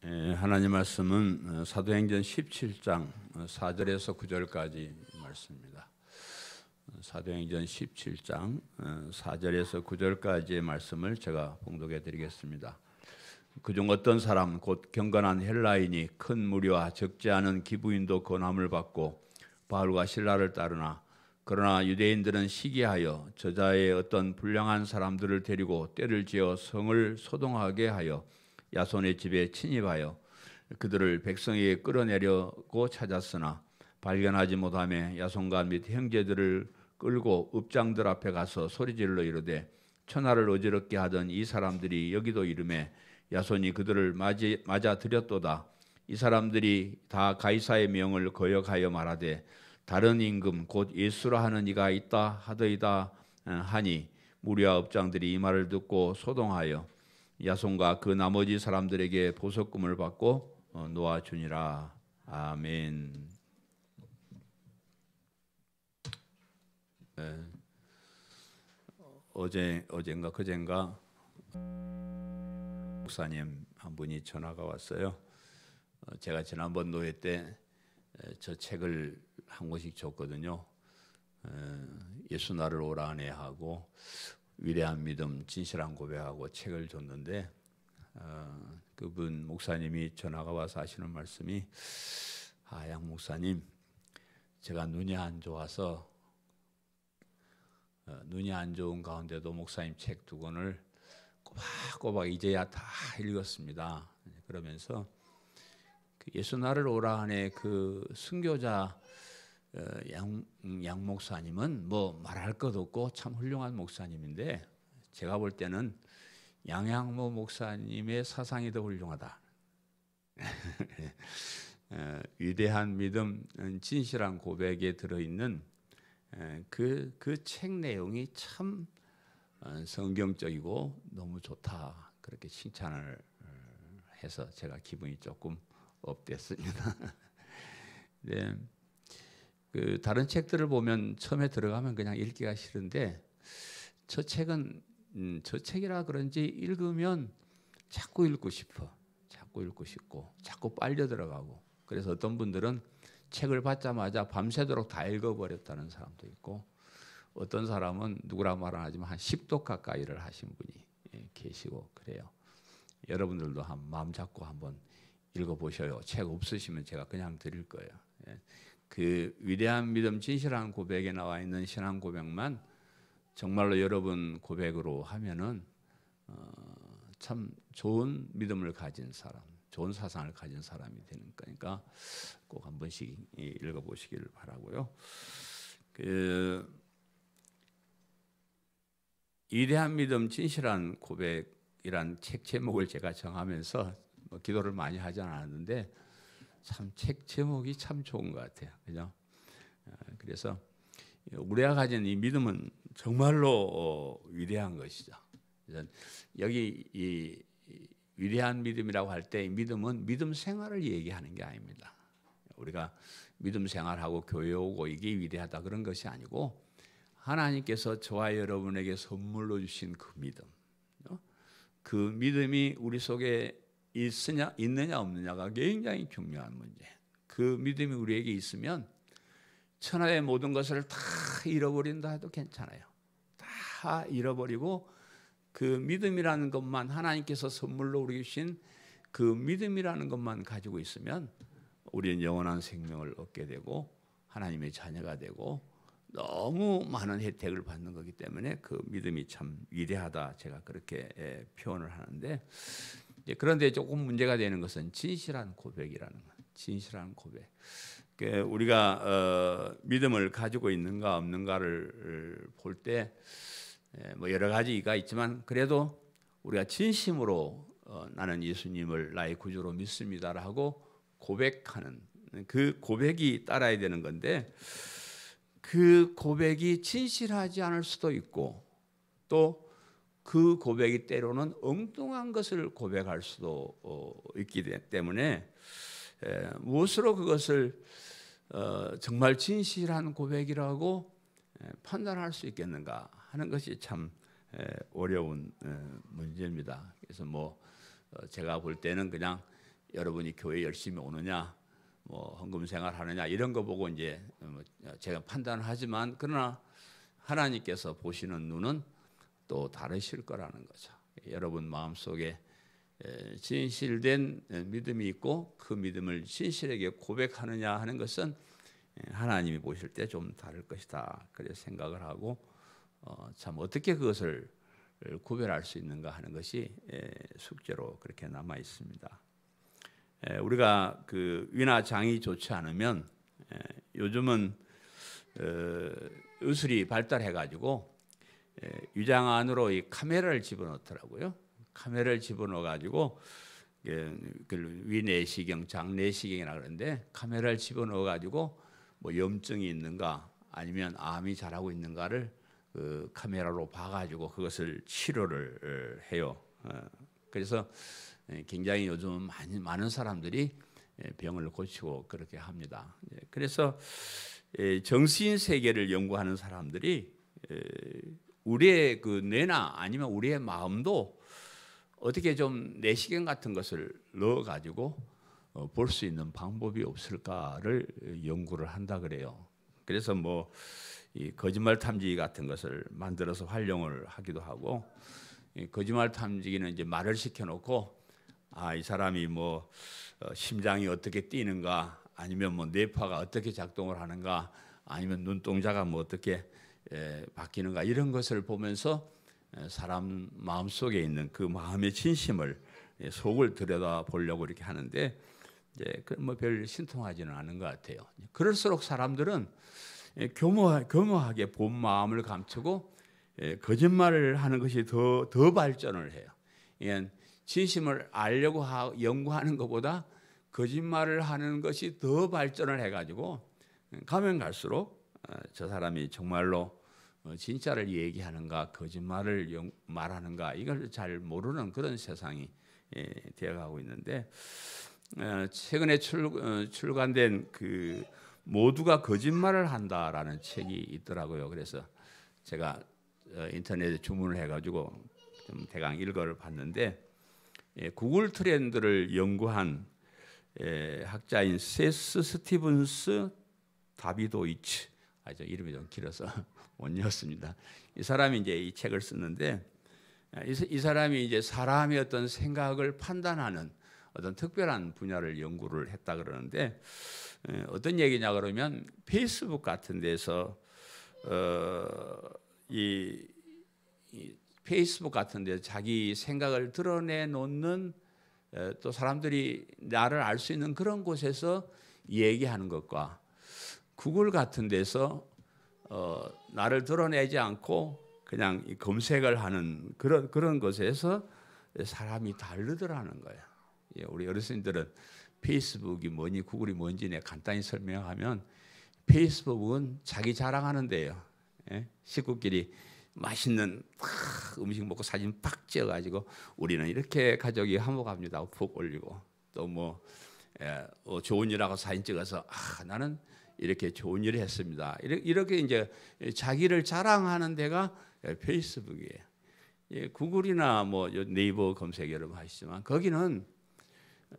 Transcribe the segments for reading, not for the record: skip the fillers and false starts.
하나님 말씀은 사도행전 17장 4절에서 9절까지 말씀입니다. 사도행전 17장 4절에서 9절까지의 말씀을 제가 봉독해 드리겠습니다. 그중 어떤 사람 곧 경건한 헬라인이 큰 무리와 적지 않은 기부인도 권함을 받고 바울과 실라를 따르나 그러나 유대인들은 시기하여 저자의 어떤 불량한 사람들을 데리고 떼를 지어 성을 소동하게 하여 야손의 집에 침입하여 그들을 백성에게 끌어내려고 찾았으나 발견하지 못하며 야손과 및 형제들을 끌고 읍장들 앞에 가서 소리질러 이르되 천하를 어지럽게 하던 이 사람들이 여기도 이르매 야손이 그들을 맞아 들였도다. 이 사람들이 다 가이사의 명을 거역하여 말하되 다른 임금 곧 예수라 하는 이가 있다 하더이다 하니 무리와 읍장들이 이 말을 듣고 소동하여 야손과 그 나머지 사람들에게 보석금을 받고 놓아주니라. 아멘. 어젠가 그젠가 목사님 한 분이 전화가 왔어요. 제가 지난번 노회 때 저 책을 한 권씩 줬거든요. 예수 나를 오라 하네 하고 위대한 믿음 진실한 고백하고 책을 줬는데 그분 목사님이 전화가 와서 하시는 말씀이 양 목사님 제가 눈이 안 좋아서 눈이 안 좋은 가운데도 목사님 책 두 권을 꼬박꼬박 이제야 다 읽었습니다. 그러면서 그 예수 나를 오라 하네 그 순교자 양 목사님은 뭐 말할 것 없고 참 훌륭한 목사님인데 제가 볼 때는 양양모 목사님의 사상이 더 훌륭하다. 위대한 믿음, 진실한 고백에 들어있는 그 책 내용이 참 성경적이고 너무 좋다. 그렇게 칭찬을 해서 제가 기분이 조금 업됐습니다. 네. 그 다른 책들을 보면 처음에 들어가면 그냥 읽기가 싫은데 저 책은 저 책이라 그런지 읽으면 자꾸 읽고 싶어. 자꾸 읽고 싶고 자꾸 빨려 들어가고 그래서 어떤 분들은 책을 받자마자 밤새도록 다 읽어버렸다는 사람도 있고 어떤 사람은 누구라 말 안 하지만 한 10독 가까이를 하신 분이 계시고 그래요. 여러분들도 한 마음 잡고 한번 읽어보셔요. 책 없으시면 제가 그냥 드릴 거예요. 그 위대한 믿음 진실한 고백에 나와 있는 신앙 고백만 정말로 여러분 고백으로 하면은 참 좋은 믿음을 가진 사람, 좋은 사상을 가진 사람이 되는 거니까 꼭 한 번씩 읽어보시길 바라고요. 그 위대한 믿음 진실한 고백이란 책 제목을 제가 정하면서 기도를 많이 하지 않았는데 참 책 제목이 참 좋은 것 같아요. 그죠? 그래서 우리가 가진 이 믿음은 정말로 위대한 것이죠. 여기 이 위대한 믿음이라고 할 때 믿음은 믿음 생활을 얘기하는 게 아닙니다. 우리가 믿음 생활하고 교회 오고 이게 위대하다 그런 것이 아니고 하나님께서 저와 여러분에게 선물로 주신 그 믿음, 그 믿음이 우리 속에 있느냐 없느냐가 굉장히 중요한 문제. 그 믿음이 우리에게 있으면 천하의 모든 것을 다 잃어버린다 해도 괜찮아요. 다 잃어버리고 그 믿음이라는 것만 하나님께서 선물로 우리에게 주신 그 믿음이라는 것만 가지고 있으면 우리는 영원한 생명을 얻게 되고 하나님의 자녀가 되고 너무 많은 혜택을 받는 거기 때문에 그 믿음이 참 위대하다 제가 그렇게 표현을 하는데 그런데 조금 문제가 되는 것은 진실한 고백이라는 것. 진실한 고백. 우리가 믿음을 가지고 있는가 없는가를 볼 때 뭐 여러 가지가 있지만 그래도 우리가 진심으로 나는 예수님을 나의 구주로 믿습니다라고 고백하는 그 고백이 따라야 되는 건데 그 고백이 진실하지 않을 수도 있고 또 그 고백이 때로는 엉뚱한 것을 고백할 수도 있기 때문에 무엇으로 그것을 정말 진실한 고백이라고 판단할 수 있겠는가 하는 것이 참 어려운 문제입니다. 그래서 뭐 제가 볼 때는 그냥 여러분이 교회 열심히 오느냐, 뭐 헌금 생활하느냐 이런 거 보고 이제 제가 판단을 하지만 그러나 하나님께서 보시는 눈은 또 다르실 거라는 거죠. 여러분 마음속에 진실된 믿음이 있고 그 믿음을 진실하게 고백하느냐 하는 것은 하나님이 보실 때 좀 다를 것이다. 그렇게 생각을 하고 참 어떻게 그것을 구별할 수 있는가 하는 것이 숙제로 그렇게 남아 있습니다. 우리가 그 위나 장이 좋지 않으면 요즘은 의술이 발달해 가지고 위장 안으로 이 카메라를 집어넣더라고요. 카메라를 집어넣어 가지고 위내시경, 장내시경이라 그러는데 카메라를 집어넣어 가지고 뭐 염증이 있는가 아니면 암이 자라고 있는가를 그 카메라로 봐가지고 그것을 치료를 해요. 그래서 굉장히 요즘 많은 사람들이 병을 고치고 그렇게 합니다. 그래서 정신 세계를 연구하는 사람들이 우리의 그 뇌나 아니면 우리의 마음도 어떻게 좀 내시경 같은 것을 넣어가지고 볼 수 있는 방법이 없을까를 연구를 한다 그래요. 그래서 뭐 이 거짓말 탐지기 같은 것을 만들어서 활용을 하기도 하고, 이 거짓말 탐지기는 이제 말을 시켜놓고 이 사람이 뭐 심장이 어떻게 뛰는가, 아니면 뭐 뇌파가 어떻게 작동을 하는가, 아니면 눈동자가 뭐 어떻게 바뀌는가 이런 것을 보면서 사람 마음 속에 있는 그 마음의 진심을 속을 들여다 보려고 이렇게 하는데 이제 뭐 별 신통하지는 않은 것 같아요. 그럴수록 사람들은 교묘하게 본 마음을 감추고 거짓말을 하는 것이 더 발전을 해요. 그러니까 진심을 알려고 연구하는 것보다 거짓말을 하는 것이 더 발전을 해가지고 가면 갈수록 저 사람이 정말로 진짜를 얘기하는가 거짓말을 말하는가 이걸 잘 모르는 그런 세상이 되어가고 있는데, 최근에 출간된 그 모두가 거짓말을 한다라는 책이 있더라고요. 그래서 제가 인터넷에 주문을 해가지고 좀 대강 읽어를 봤는데, 구글 트렌드를 연구한 학자인 세스 스티븐스 다비도이치, 저 이름이 좀 길어서 못 읽었습니다. 이 사람이 이제 이 책을 썼는데, 이 사람이 이제 사람의 어떤 생각을 판단하는 어떤 특별한 분야를 연구를 했다 그러는데, 어떤 얘기냐 그러면 페이스북 같은 데서 이 페이스북 같은 데 자기 생각을 드러내 놓는 또 사람들이 나를 알 수 있는 그런 곳에서 얘기하는 것과 구글 같은 데서 나를 드러내지 않고 그냥 검색을 하는 그런 것에서 사람이 다르더라는 거예요. 우리 어르신들은 페이스북이 뭐니 구글이 뭔지 내가 간단히 설명하면, 페이스북은 자기 자랑하는 데예요. 식구끼리 맛있는 음식 먹고 사진 팍 찍어가지고 우리는 이렇게 가족이 화목합니다 푹 올리고, 또 뭐 좋은 일하고 사진 찍어서 나는 이렇게 좋은 일을 했습니다. 이렇게 이제 자기를 자랑하는 데가 페이스북이에요. 구글이나 뭐 네이버 검색 여러분 하시지만 거기는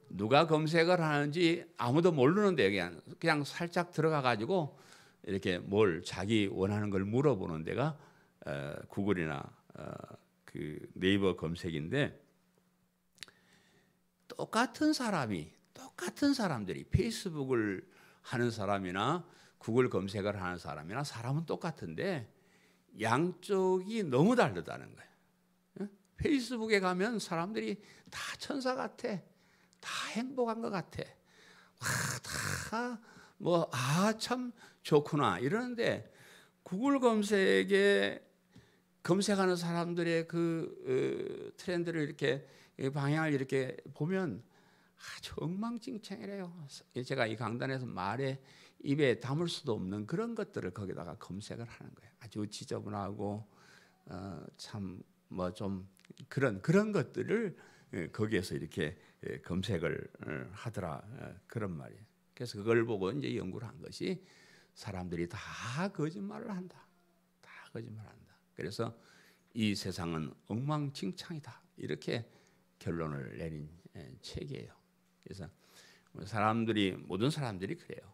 누가 검색을 하는지 아무도 모르는데 그냥 살짝 들어가 가지고 이렇게 뭘 자기 원하는 걸 물어보는 데가 구글이나 그 네이버 검색인데, 똑같은 사람들이 페이스북을 하는 사람이나 구글 검색을 하는 사람이나 사람은 똑같은데 양쪽이 너무 다르다는 거예요. 페이스북에 가면 사람들이 다 천사 같아. 다 행복한 것 같아. 다 뭐 참 좋구나 이러는데, 구글 검색에 검색하는 사람들의 그 트렌드를 이렇게 방향을 이렇게 보면 아주 엉망진창이래요. 제가 이 강단에서 말에 입에 담을 수도 없는 그런 것들을 거기다가 검색을 하는 거예요. 아주 지저분하고 참 뭐 좀 그런 것들을 거기에서 이렇게 검색을 하더라, 그런 말이에요. 그래서 그걸 보고 이제 연구를 한 것이 사람들이 다 거짓말을 한다. 다 거짓말한다. 그래서 이 세상은 엉망진창이다. 이렇게 결론을 내린 책이에요. 그래서 모든 사람들이 그래요.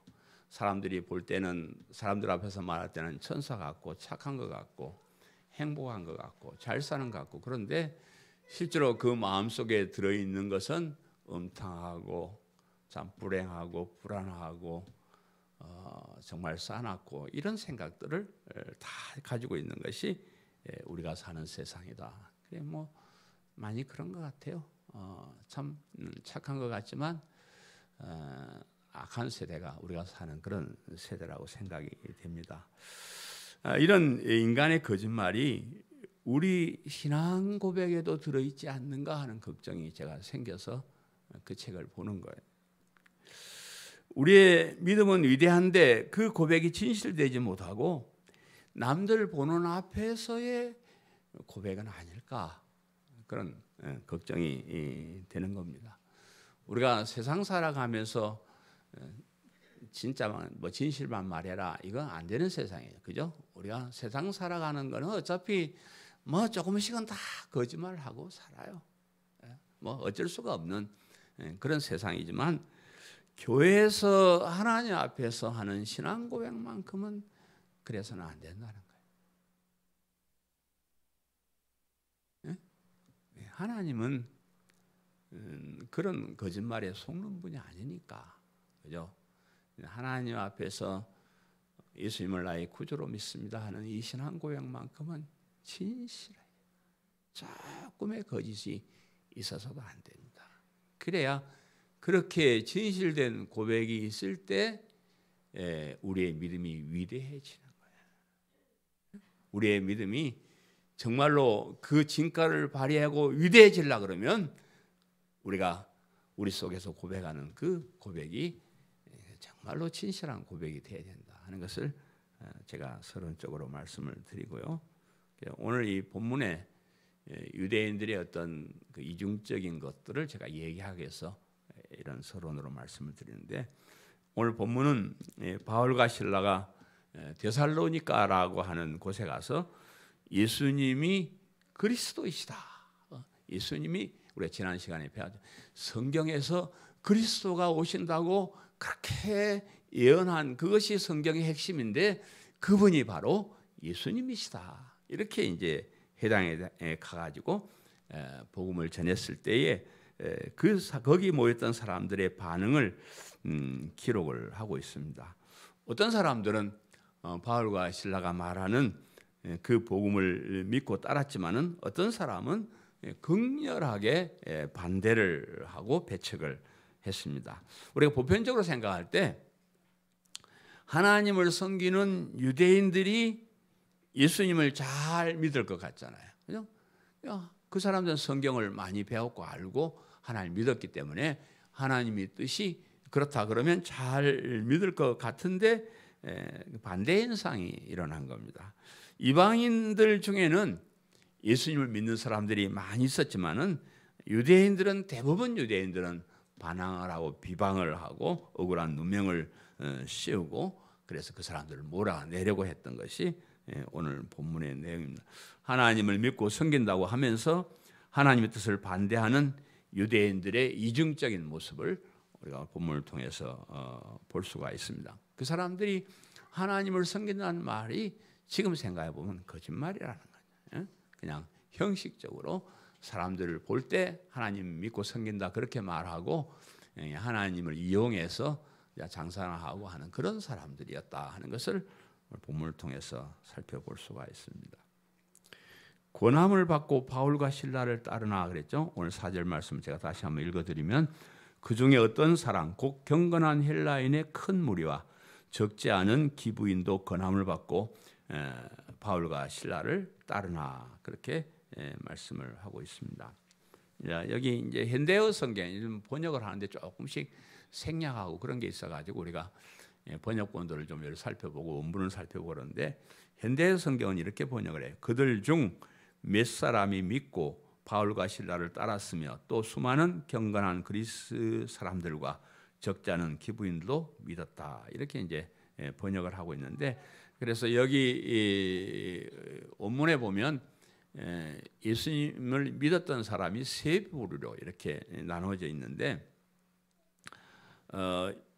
사람들이 볼 때는 사람들 앞에서 말할 때는 천사 같고 착한 것 같고 행복한 것 같고 잘 사는 것 같고 그런데 실제로 그 마음속에 들어있는 것은 음탕하고 참 불행하고 불안하고 정말 싸납고 이런 생각들을 다 가지고 있는 것이 우리가 사는 세상이다. 그래 뭐 많이 그런 것 같아요. 참 착한 것 같지만 악한 세대가 우리가 사는 그런 세대라고 생각이 됩니다. 이런 인간의 거짓말이 우리 신앙 고백에도 들어있지 않는가 하는 걱정이 제가 생겨서 그 책을 보는 거예요. 우리의 믿음은 위대한데 그 고백이 진실되지 못하고 남들 보는 앞에서의 고백은 아닐까 그런 걱정이 되는 겁니다. 우리가 세상 살아가면서 진짜 뭐 진실만 말해라 이건 안 되는 세상이에요. 그죠? 우리가 세상 살아가는 거는 어차피 뭐 조금씩은 다 거짓말하고 살아요. 뭐 어쩔 수가 없는 그런 세상이지만 교회에서 하나님 앞에서 하는 신앙 고백만큼은 그래서는 안 된다는 거예요. 하나님은 그런 거짓말에 속는 분이 아니니까, 그죠? 하나님 앞에서 예수님을 나의 구주로 믿습니다 하는 이 신앙 고백만큼은 진실해요. 조금의 거짓이 있어서도 안 됩니다. 그래야 그렇게 진실된 고백이 있을 때 우리의 믿음이 위대해지는 거예요. 우리의 믿음이 정말로 그 진가를 발휘하고 위대해지려 그러면 우리가 우리 속에서 고백하는 그 고백이 정말로 진실한 고백이 되어야 된다 하는 것을 제가 서론적으로 말씀을 드리고요. 오늘 이 본문에 유대인들의 어떤 그 이중적인 것들을 제가 얘기하기 위해서 이런 서론으로 말씀을 드리는데 오늘 본문은 바울과 실라가 데살로니가라고 하는 곳에 가서 예수님이 그리스도이시다. 예수님이 우리가 지난 시간에 배웠죠. 성경에서 그리스도가 오신다고 그렇게 예언한 그것이 성경의 핵심인데 그분이 바로 예수님이시다. 이렇게 이제 회당에 가가지고 복음을 전했을 때에 거기 모였던 사람들의 반응을 기록을 하고 있습니다. 어떤 사람들은 바울과 실라가 말하는 그 복음을 믿고 따랐지만은 어떤 사람은 극렬하게 반대를 하고 배척을 했습니다. 우리가 보편적으로 생각할 때 하나님을 섬기는 유대인들이 예수님을 잘 믿을 것 같잖아요. 그죠? 그 사람들은 성경을 많이 배웠고 알고 하나님 믿었기 때문에 하나님의 뜻이 그렇다 그러면 잘 믿을 것 같은데 반대 현상이 일어난 겁니다. 이방인들 중에는 예수님을 믿는 사람들이 많이 있었지만은 대부분 유대인들은 반항을 하고 비방을 하고 억울한 누명을 씌우고 그래서 그 사람들을 몰아내려고 했던 것이 오늘 본문의 내용입니다. 하나님을 믿고 섬긴다고 하면서 하나님의 뜻을 반대하는 유대인들의 이중적인 모습을 우리가 본문을 통해서 볼 수가 있습니다. 그 사람들이 하나님을 섬긴다는 말이 지금 생각해 보면 거짓말이라는 거예요. 그냥 형식적으로 사람들을 볼 때 하나님 믿고 섬긴다 그렇게 말하고 하나님을 이용해서 장사하고 하는 그런 사람들이었다 하는 것을 본문을 통해서 살펴볼 수가 있습니다. 권함을 받고 바울과 실라를 따르나 그랬죠. 오늘 4절 말씀 제가 다시 한번 읽어드리면 그 중에 어떤 사람 곧 경건한 헬라인의 큰 무리와 적지 않은 기부인도 권함을 받고 바울과 실라를 따르나 그렇게 말씀을 하고 있습니다. 여기 이제 현대어 성경 번역을 하는데 조금씩 생략하고 그런 게 있어가지고 우리가 번역본들을 좀 살펴보고 원문을 살펴보고 그러는데 현대어 성경은 이렇게 번역을 해요. 그들 중 몇 사람이 믿고 바울과 실라를 따랐으며 또 수많은 경건한 그리스 사람들과 적지 않은 기부인도 믿었다. 이렇게 이제 번역을 하고 있는데 그래서 여기 원문에 보면 예수님을 믿었던 사람이 세 부류로 이렇게 나누어져 있는데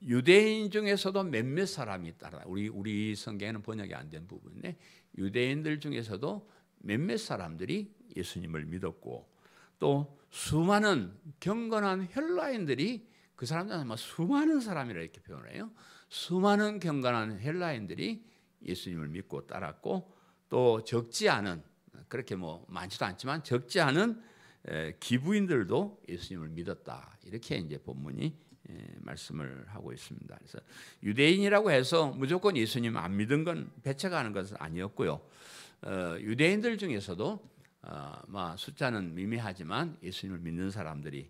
유대인 중에서도 몇몇 사람이 있다. 우리 성경에는 번역이 안 된 부분인데 유대인들 중에서도 몇몇 사람들이 예수님을 믿었고 또 수많은 경건한 헬라인들이 그 사람들은 아마 수많은 사람이라 이렇게 표현해요. 수많은 경건한 헬라인들이 예수님을 믿고 따랐고 또 적지 않은 그렇게 뭐 많지도 않지만 적지 않은 기부인들도 예수님을 믿었다. 이렇게 이제 본문이 말씀을 하고 있습니다. 그래서 유대인이라고 해서 무조건 예수님 안 믿은 건 배척하는 것은 아니었고요. 유대인들 중에서도 숫자는 미미하지만 예수님을 믿는 사람들이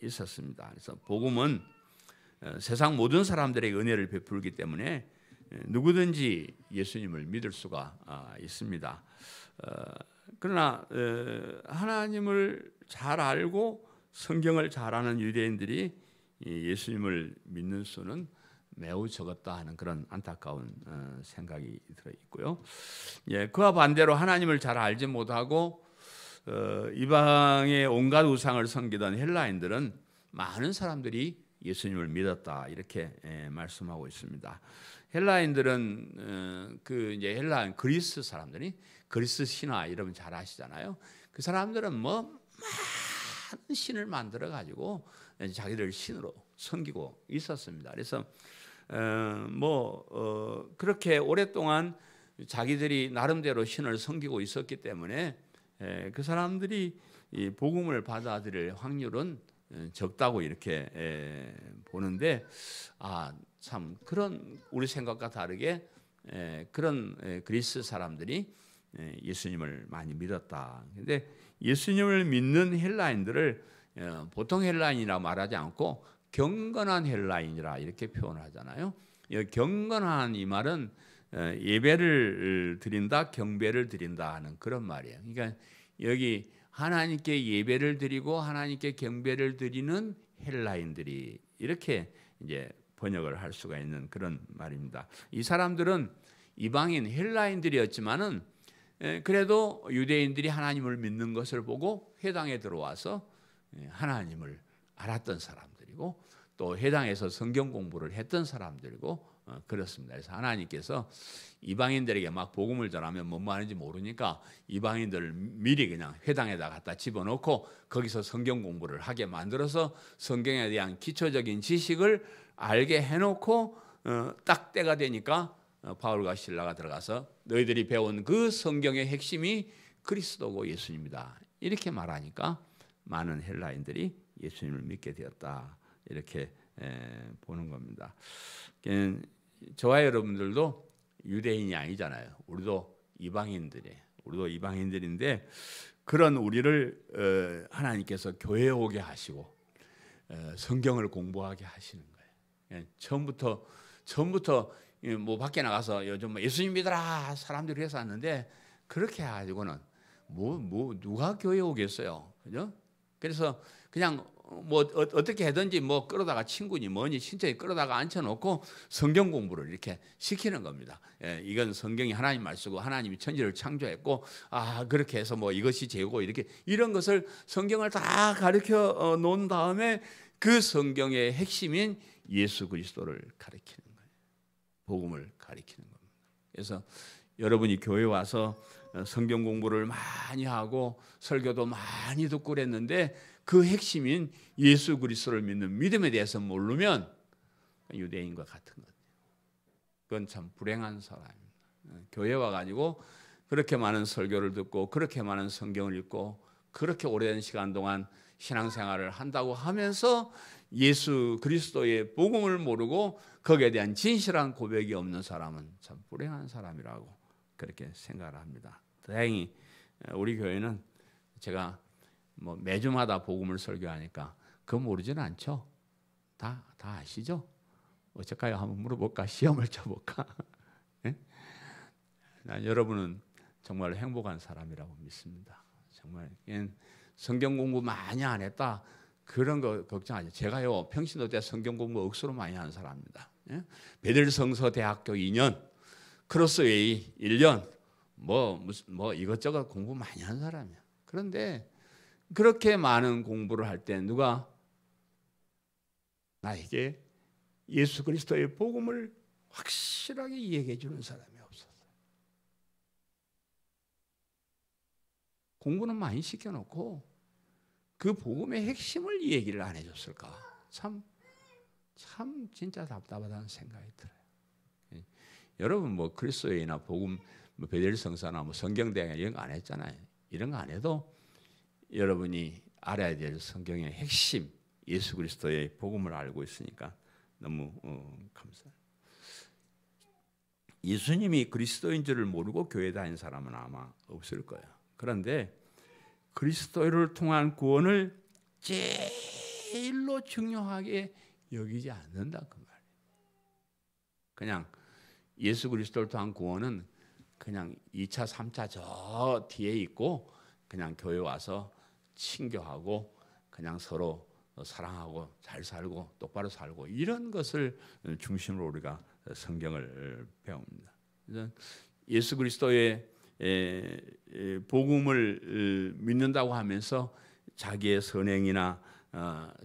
있었습니다. 그래서 복음은 세상 모든 사람들에게 은혜를 베풀기 때문에 누구든지 예수님을 믿을 수가 있습니다. 그러나 하나님을 잘 알고 성경을 잘 아는 유대인들이 예수님을 믿는 수는 매우 적었다 하는 그런 안타까운 생각이 들어 있고요. 그와 반대로 하나님을 잘 알지 못하고 이방의 온갖 우상을 섬기던 헬라인들은 많은 사람들이 예수님을 믿었다 이렇게 말씀하고 있습니다. 헬라인들은 이제 헬라인 그리스 사람들이 그리스 신화 여러분 잘 아시잖아요. 그 사람들은 뭐 많은 신을 만들어 가지고 자기들 신으로 섬기고 있었습니다. 그래서 그렇게 오랫동안 자기들이 나름대로 신을 섬기고 있었기 때문에 그 사람들이 이 복음을 받아들일 확률은 적다고 이렇게 보는데 참 그런 우리 생각과 다르게 그런 그리스 사람들이 예수님을 많이 믿었다. 근데 예수님을 믿는 헬라인들을 보통 헬라인이라 말하지 않고 경건한 헬라인이라 이렇게 표현하잖아요. 경건한 이 말은 예배를 드린다, 경배를 드린다 하는 그런 말이에요. 그러니까 여기 하나님께 예배를 드리고 하나님께 경배를 드리는 헬라인들이 이렇게 이제 번역을 할 수가 있는 그런 말입니다. 이 사람들은 이방인 헬라인들이었지만은 그래도 유대인들이 하나님을 믿는 것을 보고 회당에 들어와서 하나님을 알았던 사람들이고 또 회당에서 성경 공부를 했던 사람들이고 그렇습니다. 그래서 하나님께서 이방인들에게 막 복음을 전하면 뭔 말인지 모르니까 이방인들을 미리 그냥 회당에다 갖다 집어넣고 거기서 성경 공부를 하게 만들어서 성경에 대한 기초적인 지식을 알게 해놓고 딱 때가 되니까 바울과 실라가 들어가서 너희들이 배운 그 성경의 핵심이 그리스도고 예수님이다 이렇게 말하니까 많은 헬라인들이 예수님을 믿게 되었다 이렇게 보는 겁니다. 저와 여러분들도 유대인이 아니잖아요. 우리도 이방인들인데 그런 우리를 하나님께서 교회에 오게 하시고 성경을 공부하게 하시는 거예요. 처음부터 뭐 밖에 나가서 요즘 예수님 믿어라 사람들이 해서 왔는데 그렇게 해가지고는 누가 교회 오겠어요, 그죠? 그래서 그냥 뭐 어떻게 하든지 뭐 끌어다가 친구니 뭐니 신체에 끌어다가 앉혀놓고 성경 공부를 이렇게 시키는 겁니다. 이건 성경이 하나님 말씀이고 하나님이 천지를 창조했고 그렇게 해서 뭐 이것이 죄고 이렇게 이런 것을 성경을 다 가르쳐 놓은 다음에 그 성경의 핵심인 예수 그리스도를 가르치는 거예요. 복음을 가르치는 겁니다. 그래서 여러분이 교회 와서 성경 공부를 많이 하고 설교도 많이 듣고 그랬는데 그 핵심인 예수 그리스도를 믿는 믿음에 대해서 모르면 유대인과 같은 거예요. 그건 참 불행한 사람입니다. 교회 와가지고 그렇게 많은 설교를 듣고 그렇게 많은 성경을 읽고 그렇게 오랜 시간 동안 신앙생활을 한다고 하면서 예수 그리스도의 복음을 모르고 거기에 대한 진실한 고백이 없는 사람은 참 불행한 사람이라고 그렇게 생각을 합니다. 다행히 우리 교회는 제가 뭐 매주마다 복음을 설교하니까 그거 모르지는 않죠. 다 아시죠? 어쩔까요? 한번 물어볼까? 시험을 쳐볼까? 네? 여러분은 정말 행복한 사람이라고 믿습니다. 정말 성경 공부 많이 안 했다 그런 거 걱정하죠. 제가요 평신도 때 성경 공부 억수로 많이 한 사람입니다. 베들성서 대학교 2년, 크로스웨이 1년, 뭐 이것저것 공부 많이 한 사람이야. 그런데 그렇게 많은 공부를 할 때 누가 나에게 예수 그리스도의 복음을 확실하게 이야기해 주는 사람이 없었어요. 공부는 많이 시켜놓고 그 복음의 핵심을 얘기를 안 해줬을까? 참 진짜 답답하다는 생각이 들어요. 여러분 뭐 그리스도인이나 복음, 뭐 베델 성사나 뭐 성경대학 이런 거 안 했잖아요. 이런 거 안 해도 여러분이 알아야 될 성경의 핵심 예수 그리스도의 복음을 알고 있으니까 너무 감사해요. 예수님이 그리스도인 줄을 모르고 교회 다니는 사람은 아마 없을 거예요. 그런데 그리스도를 통한 구원을 제일로 중요하게 여기지 않는다 그 말이에요. 그냥 예수 그리스도를 통한 구원은 그냥 2차, 3차 저 뒤에 있고 그냥 교회 와서 친교하고 그냥 서로 사랑하고 잘 살고 똑바로 살고 이런 것을 중심으로 우리가 성경을 배웁니다. 예수 그리스도의 복음을 믿는다고 하면서 자기의 선행이나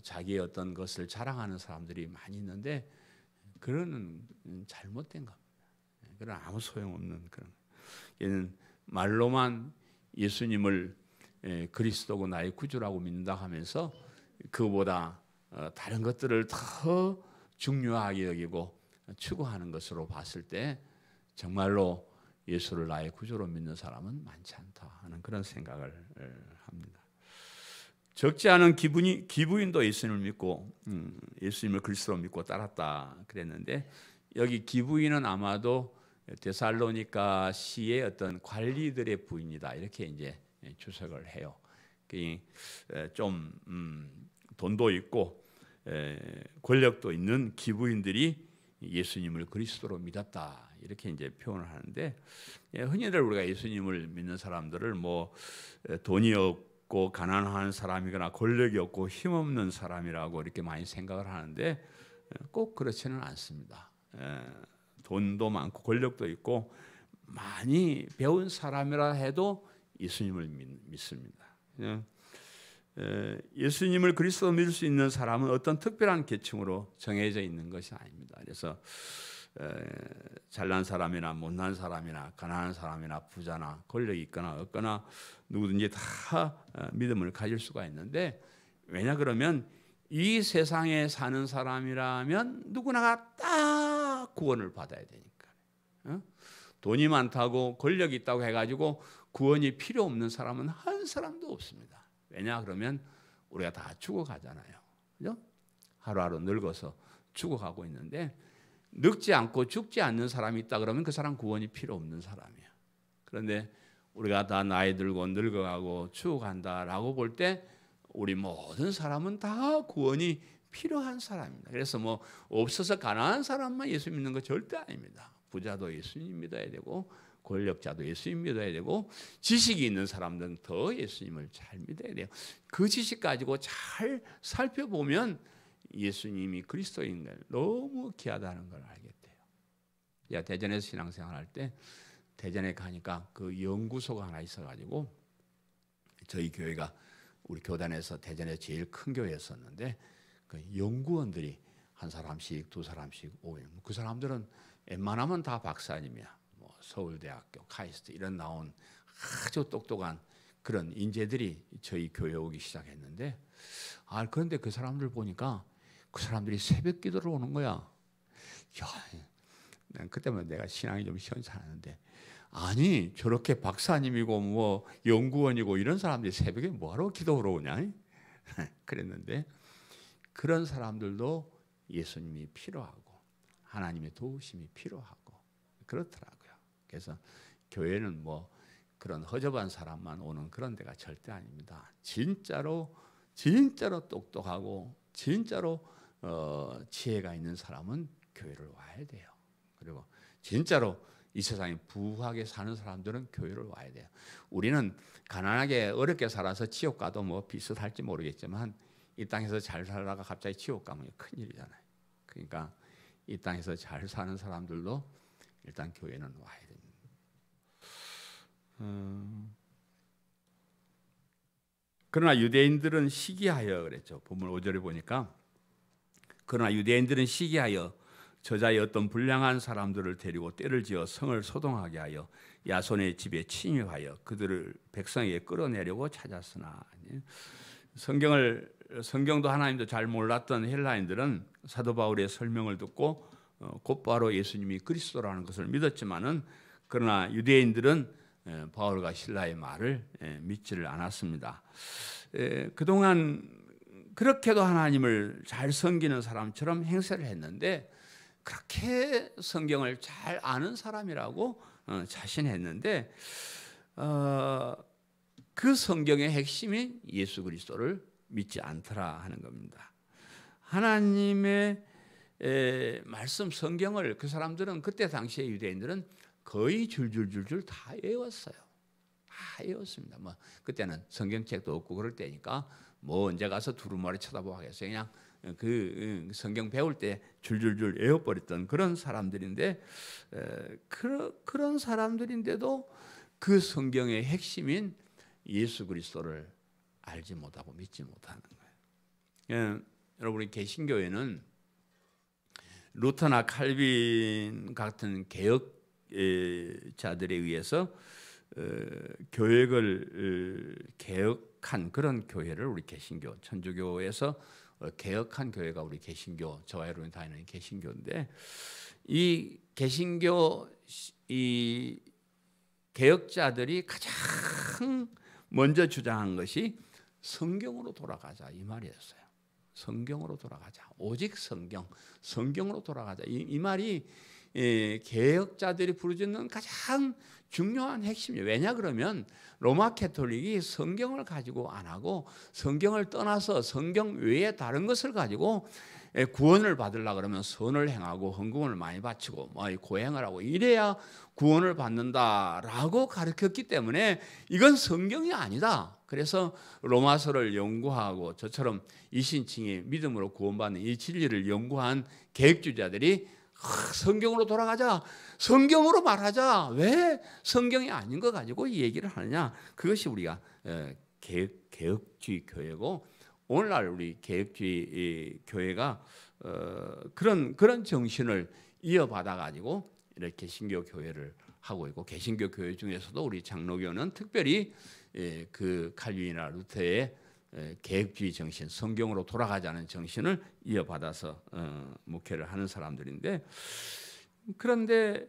자기의 어떤 것을 자랑하는 사람들이 많이 있는데 그거는 잘못된 겁니다. 그건 아무 소용없는 그런. 얘는 말로만 예수님을 그리스도고 나의 구주라고 믿는다 하면서 그보다 다른 것들을 더 중요하게 여기고 추구하는 것으로 봤을 때 정말로 예수를 나의 구주로 믿는 사람은 많지 않다 하는 그런 생각을 합니다. 적지 않은 기부인도 예수님을 믿고 예수님을 그리스도로 믿고 따랐다 그랬는데 여기 기부인은 아마도 데살로니가 시의 어떤 관리들의 부인이다 이렇게 이제 주석을 해요. 좀 돈도 있고 권력도 있는 기부인들이 예수님을 그리스도로 믿었다 이렇게 이제 표현을 하는데 흔히들 우리가 예수님을 믿는 사람들을 뭐 돈이 없고 가난한 사람이거나 권력이 없고 힘없는 사람이라고 이렇게 많이 생각을 하는데 꼭 그렇지는 않습니다. 돈도 많고 권력도 있고 많이 배운 사람이라 해도 예수님을 믿습니다. 예수님을 그리스도 믿을 수 있는 사람은 어떤 특별한 계층으로 정해져 있는 것이 아닙니다. 그래서 잘난 사람이나 못난 사람이나 가난한 사람이나 부자나 권력이 있거나 없거나 누구든지 다 믿음을 가질 수가 있는데 왜냐 그러면 이 세상에 사는 사람이라면 누구나가 다 구원을 받아야 되니까. 돈이 많다고 권력이 있다고 해가지고 구원이 필요 없는 사람은 한 사람도 없습니다. 왜냐 그러면 우리가 다 죽어가잖아요. 그죠? 하루하루 늙어서 죽어가고 있는데 늙지 않고 죽지 않는 사람이 있다 그러면 그 사람 구원이 필요 없는 사람이에요. 그런데 우리가 다 나이 들고 늙어가고 죽어간다라고 볼 때 우리 모든 사람은 다 구원이 필요한 사람입니다. 그래서 뭐 없어서 가난한 사람만 예수 믿는 거 절대 아닙니다. 부자도 예수님 믿어야 되고 권력자도 예수님 믿어야 되고 지식이 있는 사람들은 더 예수님을 잘 믿어야 돼요. 그 지식 가지고 잘 살펴보면 예수님이 그리스도인 걸 너무 귀하다는 걸 알게 돼요. 제가 대전에서 신앙생활할 때 대전에 가니까 그 연구소가 하나 있어가지고 저희 교회가 우리 교단에서 대전에 제일 큰 교회였었는데 그 연구원들이 한 사람씩 두 사람씩 오고 그 사람들은 웬만하면 다 박사님이야. 뭐 서울대학교, 카이스트 이런 나온 아주 똑똑한 그런 인재들이 저희 교회에 오기 시작했는데 그런데 그 사람들 보니까 그 사람들이 새벽 기도를 오는 거야. 야, 그때만 내가 신앙이 좀 시원찮았는데 아니 저렇게 박사님이고 뭐 연구원이고 이런 사람들이 새벽에 뭐하러 기도하러 오냐? 그랬는데 그런 사람들도 예수님이 필요하고 하나님의 도우심이 필요하고 그렇더라고요. 그래서 교회는 뭐 그런 허접한 사람만 오는 그런 데가 절대 아닙니다. 진짜로 똑똑하고 진짜로 지혜가 있는 사람은 교회를 와야 돼요. 그리고 진짜로 이 세상에 부하게 사는 사람들은 교회를 와야 돼요. 우리는 가난하게 어렵게 살아서 지옥 가도 뭐 비슷할지 모르겠지만 이 땅에서 잘 살다가 갑자기 지옥 가면 큰일이잖아요. 그러니까 이 땅에서 잘 사는 사람들도 일단 교회는 와야 됩니다. 그러나 유대인들은 시기하여 그랬죠. 본문 5절에 보니까 그러나 유대인들은 시기하여 저자의 어떤 불량한 사람들을 데리고 때를 지어 성을 소동하게 하여 야손의 집에 침입하여 그들을 백성에게 끌어내려고 찾았으나, 성경도 하나님도 잘 몰랐던 헬라인들은 사도 바울의 설명을 듣고 곧바로 예수님이 그리스도라는 것을 믿었지만은, 그러나 유대인들은 바울과 실라의 말을 믿지를 않았습니다. 그동안 그렇게도 하나님을 잘 섬기는 사람처럼 행세를 했는데, 그렇게 성경을 잘 아는 사람이라고 자신했는데, 그 성경의 핵심인 예수 그리스도를 믿지 않더라 하는 겁니다. 하나님의 말씀 성경을 그 사람들은, 그때 당시에 유대인들은 거의 줄줄줄줄 다 외웠어요. 다 외웠습니다. 뭐 그때는 성경책도 없고 그럴 때니까 뭐 언제 가서 두루마리 쳐다보고 하겠어요. 그냥 그 성경 배울 때 줄줄줄 외워버렸던 그런 사람들인데, 그런 사람들인데도 그 성경의 핵심인 예수 그리스도를 알지 못하고 믿지 못하는 거예요. 여러분이 개신교회는 루터나 칼빈 같은 개혁자들에 의해서 교역을 개혁한 그런 교회를 우리 개신교, 천주교에서 개혁한 교회가 우리 개신교, 저와 여러분이 다니는 개신교인데, 이 개신교 이 개혁자들이 가장 먼저 주장한 것이 성경으로 돌아가자 이 말이었어요. 성경으로 돌아가자. 오직 성경으로 돌아가자. 이 말이 개혁자들이 부르짖는 가장 중요한 핵심이에요. 왜냐 그러면 로마 캐톨릭이 성경을 가지고 안 하고 성경을 떠나서 성경 외에 다른 것을 가지고 구원을 받으려고 그러면 선을 행하고 헌금을 많이 바치고 고행을 하고 이래야 구원을 받는다라고 가르쳤기 때문에 이건 성경이 아니다. 그래서 로마서를 연구하고 저처럼 이신칭의 믿음으로 구원받는 이 진리를 연구한 개혁주의자들이 성경으로 돌아가자, 성경으로 말하자, 왜 성경이 아닌 거 가지고 이 얘기를 하느냐. 그것이 우리가 개혁주의 교회고, 오늘날 우리 개혁주의 교회가 그런 정신을 이어받아 가지고 이렇게 개신교 교회를 하고 있고, 개신교 교회 중에서도 우리 장로교는 특별히 그 칼빈이나 루터의 개혁주의 정신, 성경으로 돌아가자는 정신을 이어받아서 목회를 하는 사람들인데, 그런데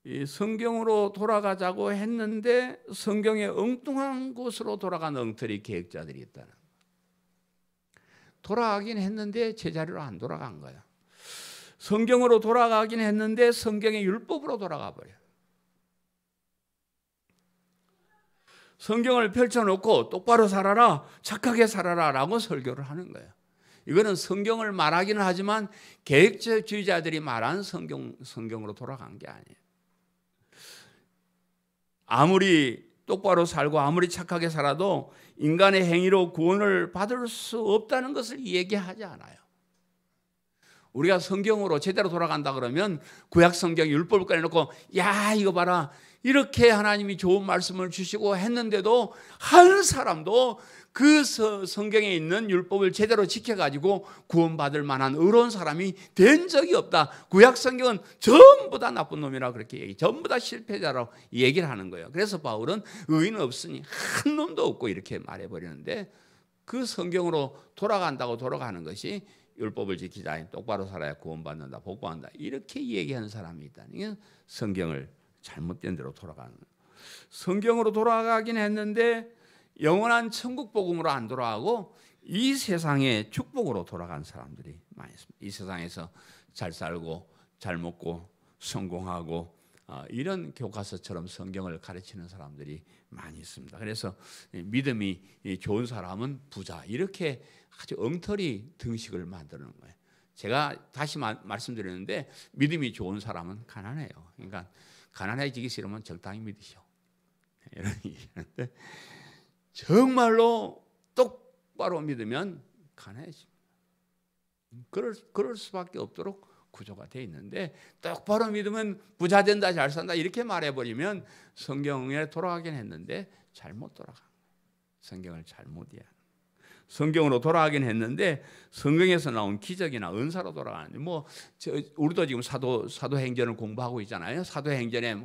이 성경으로 돌아가자고 했는데 성경의 엉뚱한 곳으로 돌아간 엉터리 개혁자들이 있다는 거예요. 돌아가긴 했는데 제자리로 안 돌아간 거야. 성경으로 돌아가긴 했는데 성경의 율법으로 돌아가 버려요. 성경을 펼쳐놓고 똑바로 살아라, 착하게 살아라 라고 설교를 하는 거예요. 이거는 성경을 말하기는 하지만 개혁주의자들이 말한 성경으로 돌아간 게 아니에요. 아무리 똑바로 살고 아무리 착하게 살아도 인간의 행위로 구원을 받을 수 없다는 것을 얘기하지 않아요. 우리가 성경으로 제대로 돌아간다 그러면 구약 성경 율법을 꺼내놓고 야 이거 봐라, 이렇게 하나님이 좋은 말씀을 주시고 했는데도 한 사람도 그 성경에 있는 율법을 제대로 지켜가지고 구원받을 만한 의로운 사람이 된 적이 없다. 구약 성경은 전부 다 나쁜 놈이라 그렇게 얘기, 전부 다 실패자라고 얘기를 하는 거예요. 그래서 바울은 의인은 없으니 한 놈도 없고 이렇게 말해버리는데, 그 성경으로 돌아간다고 돌아가는 것이 율법을 지키자, 똑바로 살아야 구원받는다, 복받는다, 이렇게 얘기하는 사람이 있다는 게 성경을 잘못된 대로 돌아가는 거예요. 성경으로 돌아가긴 했는데 영원한 천국 복음으로 안 돌아가고 이 세상의 축복으로 돌아간 사람들이 많이 있습니다. 이 세상에서 잘 살고 잘 먹고 성공하고 이런 교과서처럼 성경을 가르치는 사람들이 많이 있습니다. 그래서 믿음이 좋은 사람은 부자, 이렇게 아주 엉터리 등식을 만드는 거예요. 제가 다시 말씀드렸는데 믿음이 좋은 사람은 가난해요. 그러니까 가난해지기 싫으면 적당히 믿으시오, 이런 얘기하는데, 정말로 똑바로 믿으면 가난해집니다. 그럴 수밖에 없도록 구조가 되어 있는데, 똑바로 믿으면 부자 된다, 잘 산다 이렇게 말해버리면 성경에 돌아가긴 했는데 잘못 돌아간 거예요. 성경을 잘못 이해하는. 성경으로 돌아가긴 했는데 성경에서 나온 기적이나 은사로 돌아가는데 우리도 지금 사도행전을 공부하고 있잖아요. 사도행전에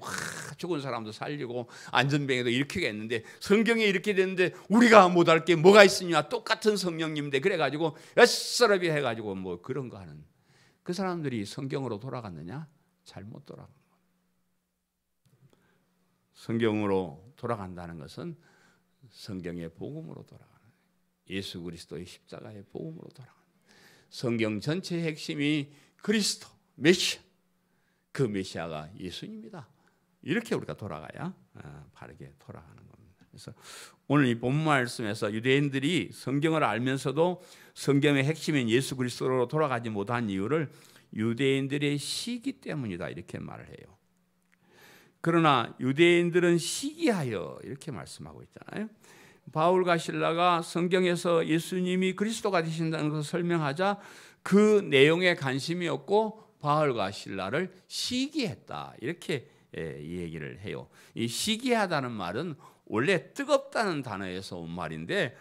죽은 사람도 살리고 안전병에도 일으키게 했는데 성경에 이렇게 됐는데 우리가 못할 게 뭐가 있으냐? 똑같은 성령님인데 그래가지고 여ss럽이 해가지고 그런 거 하는 그 사람들이 성경으로 돌아갔느냐? 잘못 돌아간 거예요. 성경으로 돌아간다는 것은 성경의 복음으로 돌아가는 거예요. 예수 그리스도의 십자가의 복음으로 돌아가는 거예요. 성경 전체의 핵심이 그리스도, 메시아, 그 메시아가 예수님이다. 이렇게 우리가 돌아가야 바르게 돌아가는 겁니다. 그래서 오늘 이 본문 말씀에서 유대인들이 성경을 알면서도 성경의 핵심인 예수 그리스도로 돌아가지 못한 이유를 유대인들의 시기 때문이다 이렇게 말을 해요. 그러나 유대인들은 시기하여 이렇게 말씀하고 있잖아요. 바울과 실라가 성경에서 예수님이 그리스도가 되신다는 것을 설명하자 그 내용에 관심이 없고 바울과 실라를 시기했다 이렇게 이 얘기를 해요. 이 시기하다는 말은 원래 뜨겁다는 단어에서 온 말인데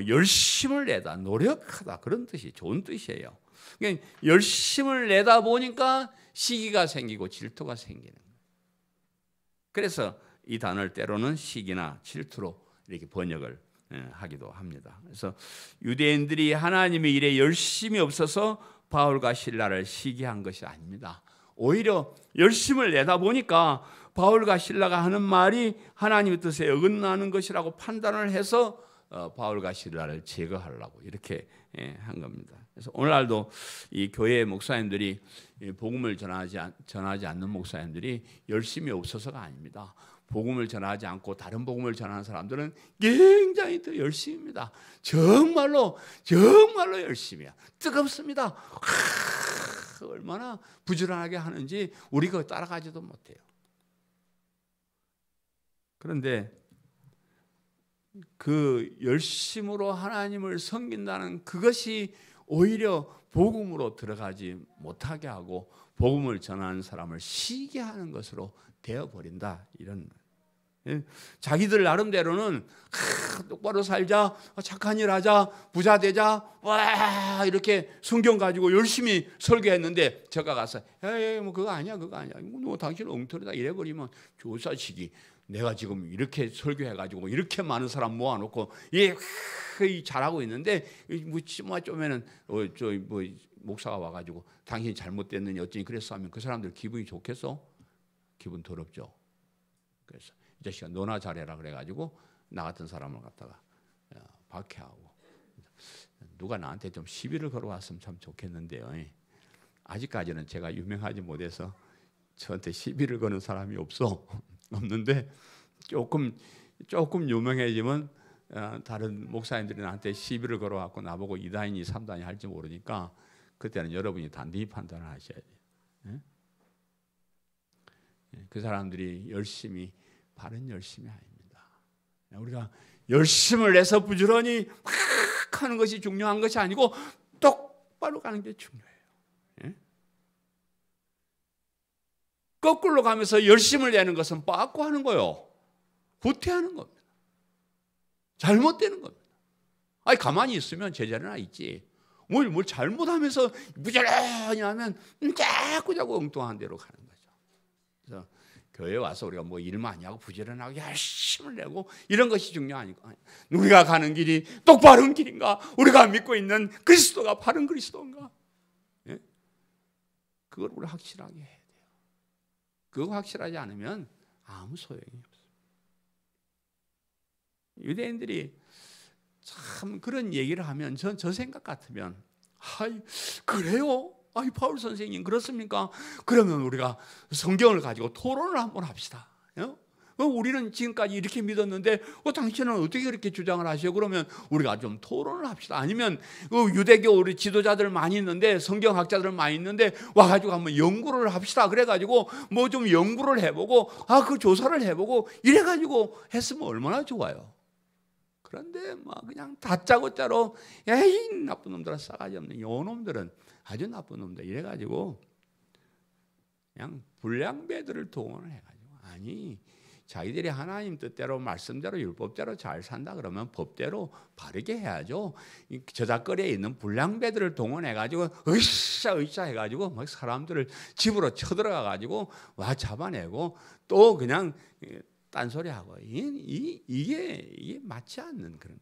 열심을 내다, 노력하다 그런 뜻이 좋은 뜻이에요. 그러니까 열심을 내다 보니까 시기가 생기고 질투가 생기는 거예요. 그래서 이 단어를 때로는 시기나 질투로 이렇게 번역을 하기도 합니다. 그래서 유대인들이 하나님의 일에 열심이 없어서 바울과 실라를 시기한 것이 아닙니다. 오히려 열심을 내다 보니까 바울과 실라가 하는 말이 하나님의 뜻에 어긋나는 것이라고 판단을 해서 바울과 실라를 제거하려고 이렇게 한 겁니다. 그래서 오늘날도 이 교회 목사님들이 복음을 전하지 않는 목사님들이 열심이 없어서가 아닙니다. 복음을 전하지 않고 다른 복음을 전하는 사람들은 굉장히 더 열심입니다. 정말로 열심이야. 뜨겁습니다. 얼마나 부지런하게 하는지 우리 그거 따라가지도 못해요. 그런데 그 열심으로 하나님을 섬긴다는 그것이 오히려 복음으로 들어가지 못하게 하고 복음을 전하는 사람을 시기하는 것으로 되어버린다. 이런 자기들 나름대로는 똑바로 살자, 착한 일 하자, 부자 되자, 와 이렇게 성경 가지고 열심히 설교했는데 제가 가서 에이 그거 아니야 당신 엉터리다 이래버리면 조사식이 내가 지금 이렇게 설교해가지고 이렇게 많은 사람 모아놓고 잘하고 있는데 좀에는 목사가 와가지고 당신이 잘못됐느니 어쩌니 그랬어 하면 그 사람들 기분이 좋겠어? 기분 더럽죠. 그래서 이 자식아 너나 잘해라 그래가지고 나 같은 사람을 갖다가 박해하고 누가 나한테 좀 시비를 걸어왔으면 참 좋겠는데요. 아직까지는 제가 유명하지 못해서 저한테 시비를 거는 사람이 없는데 조금 유명해지면 다른 목사님들이 나한테 시비를 걸어왔고 나보고 2단이니 3단이 할지 모르니까 그때는 여러분이 단단히 판단을 하셔야 돼요. 그 사람들이 바른 열심이 아닙니다. 우리가 열심을 내서 부지런히 막 하는 것이 중요한 것이 아니고 똑바로 가는 게 중요해요. 거꾸로 가면서 열심을 내는 것은 빠꾸 하는 거예요. 후퇴하는 겁니다. 잘못되는 겁니다. 아니 가만히 있으면 제자리나 있지. 뭘 잘못하면서 부지런히 하면 자꾸 엉뚱한 데로 가는 거죠. 그래서 교회에 와서 우리가 일 많이 하고 부지런하고 열심을 내고 이런 것이 중요하니까 우리가 가는 길이 똑바른 길인가? 우리가 믿고 있는 그리스도가 바른 그리스도인가? 그걸 우리 확실하게 해야 돼요. 그거 확실하지 않으면 아무 소용이 없어요. 유대인들이 참 그런 얘기를 하면 저 생각 같으면 그래요? 바울 선생님 그렇습니까? 그러면 우리가 성경을 가지고 토론을 한번 합시다. 우리는 지금까지 이렇게 믿었는데 당신은 어떻게 그렇게 주장을 하세요? 그러면 우리가 좀 토론을 합시다. 아니면 유대교 우리 지도자들 많이 있는데 성경학자들 많이 있는데 와가지고 한번 연구를 합시다. 그래가지고 좀 연구를 해보고 그 조사를 해보고 이래가지고 했으면 얼마나 좋아요. 그런데 그냥 다짜고짜로 에이 나쁜 놈들아 싸가지 없는 요놈들은 아주 나쁜 놈들 이래가지고 그냥 불량배들을 동원을 해가지고 아니 자기들이 하나님 뜻대로 말씀대로 율법대로 잘 산다 그러면 법대로 바르게 해야죠. 저작거리에 있는 불량배들을 동원해가지고 으쌰 해가지고 막 사람들을 집으로 쳐들어가가지고 와 잡아내고 또 그냥 딴소리하고 이게 맞지 않는 그런.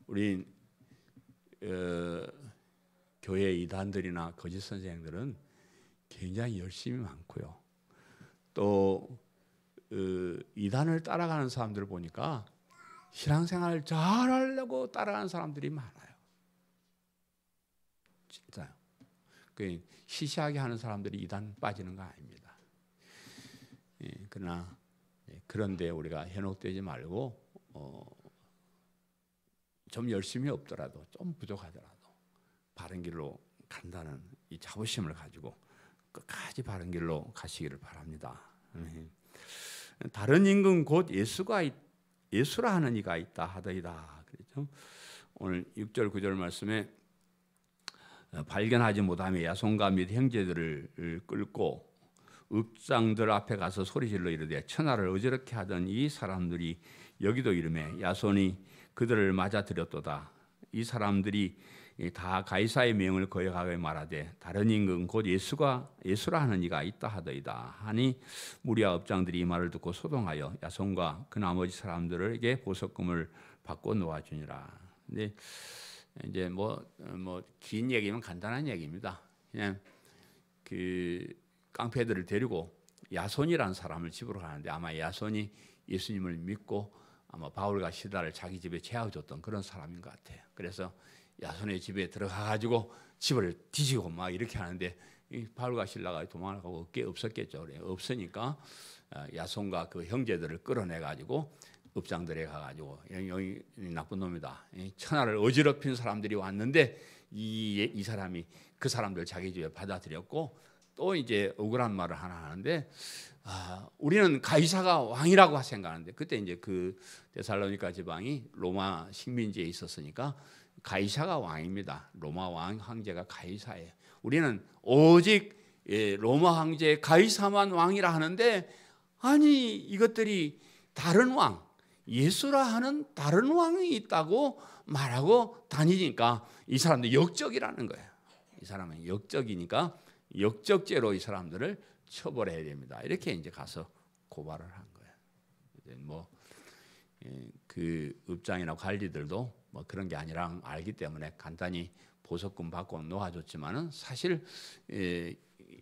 우리 교회 이단들이나 거짓 선생들은 굉장히 열심히 많고요. 또 이단을 따라가는 사람들을 보니까 신앙생활을 잘하려고 따라가는 사람들이 많아요. 진짜요. 그 시시하게 하는 사람들이 이단 빠지는 거 아닙니다. 그러나 그런데 우리가 현혹되지 말고 좀 열심히 없더라도 좀 부족하더라도 바른 길로 간다는 이 자부심을 가지고 끝까지 바른 길로 가시기를 바랍니다. 다른 임금 곧 예수라 하는 이가 있다 하더이다. 그렇죠? 오늘 6절 9절 말씀에 발견하지 못하며 야손과 및 형제들을 끌고 읍장들 앞에 가서 소리질러 이르되 천하를 어지럽게 하던 이 사람들이 여기도 이르매 야손이 그들을 맞아들였도다. 이 사람들이 다 가이사의 명을 거역하게 말하되 다른 임금 곧 예수라 하는 이가 있다 하더이다 하니 무리와 업장들이 이 말을 듣고 소동하여 야손과 그 나머지 사람들에게 보석금을 받고 놓아주니라. 근데 이제 뭐 긴 얘기면 간단한 얘기입니다. 그냥 그 깡패들을 데리고 야손이라는 사람을 집으로 가는데 아마 야손이 예수님을 믿고 아마 바울과 시다를 자기 집에 재워줬던 그런 사람인 것 같아요. 그래서 야손의 집에 들어가가지고 집을 뒤지고 막 이렇게 하는데 이 바울과 실라가 도망을 가고 꽤 없었겠죠. 없으니까 야손과 그 형제들을 끌어내가지고 읍장들에 가가지고 여기 나쁜 놈이다. 천하를 어지럽힌 사람들이 왔는데 이 사람이 그 사람들 자기 집에 받아들였고 또 이제 억울한 말을 하나 하는데 우리는 가이사가 왕이라고 생각하는데 그때 이제 그 데살로니가 지방이 로마 식민지에 있었으니까 가이사가 왕입니다. 로마 황제가 가이사예요. 우리는 오직 로마 황제 가이사만 왕이라 하는데 아니 이것들이 다른 왕 예수라 하는 다른 왕이 있다고 말하고 다니니까 이 사람들 역적이라는 거예요. 이 사람은 역적이니까 역적죄로 이 사람들을 처벌해야 됩니다. 이렇게 이제 가서 고발을 한 거예요. 이제 그 읍장이나 관리들도 뭐 그런 게 아니라 알기 때문에 간단히 보석금 받고 놓아줬지만은 사실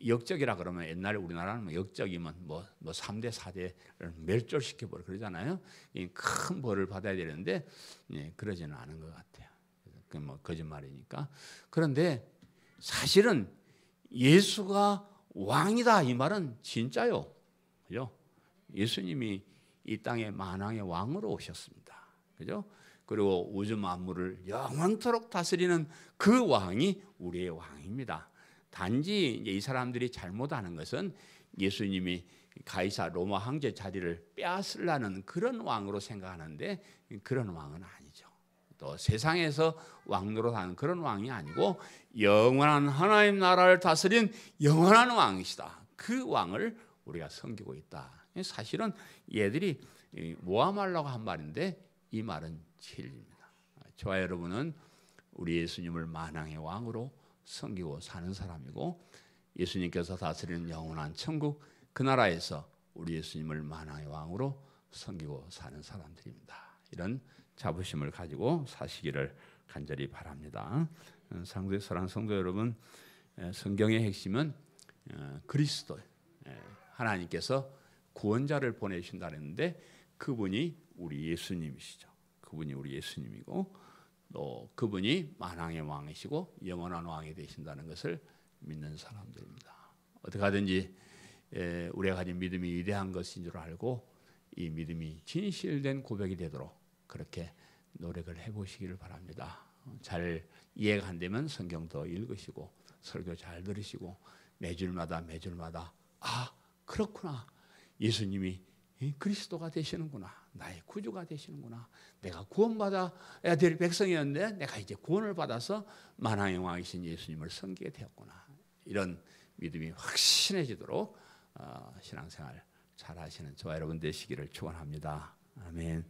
역적이라 그러면 옛날에 우리나라는 뭐 역적이면 뭐 3대 4대를 멸절시켜 버려 그러잖아요. 큰 벌을 받아야 되는데 그러지는 않은 것 같아요. 그 뭐 거짓말이니까. 그런데 사실은 예수가 왕이다 이 말은 진짜요. 그죠? 예수님이 이 땅에 만왕의 왕으로 오셨습니다. 그죠? 그리고 우주 만물을 영원토록 다스리는 그 왕이 우리의 왕입니다. 단지 이제 이 사람들이 잘못하는 것은 예수님이 가이사 로마 황제 자리를 빼앗으려는 그런 왕으로 생각하는데 그런 왕은 아니죠. 또 세상에서 왕 노릇하는 그런 왕이 아니고 영원한 하나님 나라를 다스린 영원한 왕이시다. 그 왕을 우리가 섬기고 있다. 사실은 얘들이 모함하려고 한 말인데 이 말은 진리입니다. 저와 여러분은 우리 예수님을 만왕의 왕으로 섬기고 사는 사람이고 예수님께서 다스리는 영원한 천국 그 나라에서 우리 예수님을 만왕의 왕으로 섬기고 사는 사람들입니다. 이런 자부심을 가지고 사시기를 간절히 바랍니다. 사랑하는 성도 여러분, 성경의 핵심은 그리스도 하나님께서 구원자를 보내신다 했는데 그분이 우리 예수님이시죠. 그분이 우리 예수님이고 또 그분이 만왕의 왕이시고 영원한 왕이 되신다는 것을 믿는 사람들입니다. 어떻게 하든지 우리가 가진 믿음이 위대한 것인 줄 알고 이 믿음이 진실된 고백이 되도록 그렇게 노력을 해보시기를 바랍니다. 잘 이해가 안 되면 성경 더 읽으시고 설교 잘 들으시고 매주마다 그렇구나. 예수님이 그리스도가 되시는구나. 나의 구주가 되시는구나. 내가 구원받아야 될 백성이었는데 내가 이제 구원을 받아서 만왕의 왕이신 예수님을 섬기게 되었구나. 이런 믿음이 확신해지도록 신앙생활 잘하시는 저와 여러분 되시기를 축원합니다. 아멘.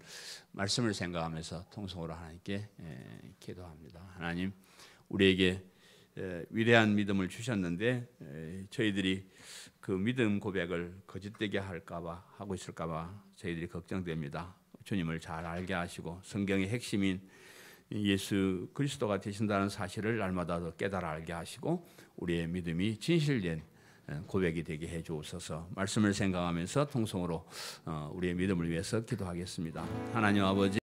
말씀을 생각하면서 통성으로 하나님께 기도합니다. 하나님, 우리에게 위대한 믿음을 주셨는데 저희들이 그 믿음 고백을 거짓되게 할까봐 하고 있을까봐 저희들이 걱정됩니다. 주님을 잘 알게 하시고 성경의 핵심인 예수 그리스도가 되신다는 사실을 날마다 더 깨달아 알게 하시고 우리의 믿음이 진실된 고백이 되게 해 주옵소서. 말씀을 생각하면서 통성으로 우리의 믿음을 위해서 기도하겠습니다. 하나님 아버지,